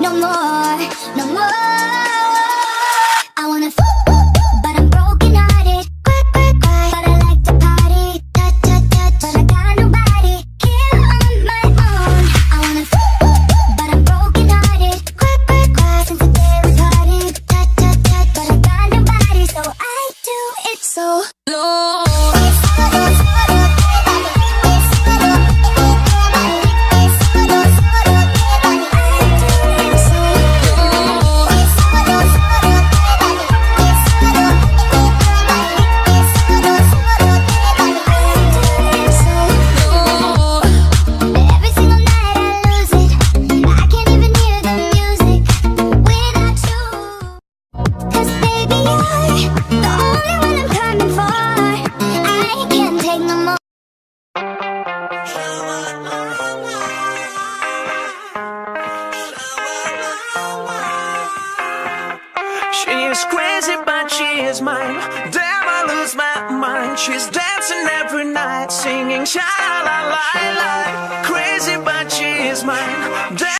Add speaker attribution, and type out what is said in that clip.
Speaker 1: no more, no more. I wanna but I'm broken hearted. Cry, cry, cry, but I like to party. Touch, touch, touch, but I got nobody here on my own. I wanna but I'm broken hearted. Cry, cry, cry, since the day we parted. Touch, touch, touch, but I got nobody, so I do it so low.
Speaker 2: She's crazy, but she is mine. Damn, I lose my mind. She's dancing every night, singing sha la la la. Crazy, but she is mine. Damn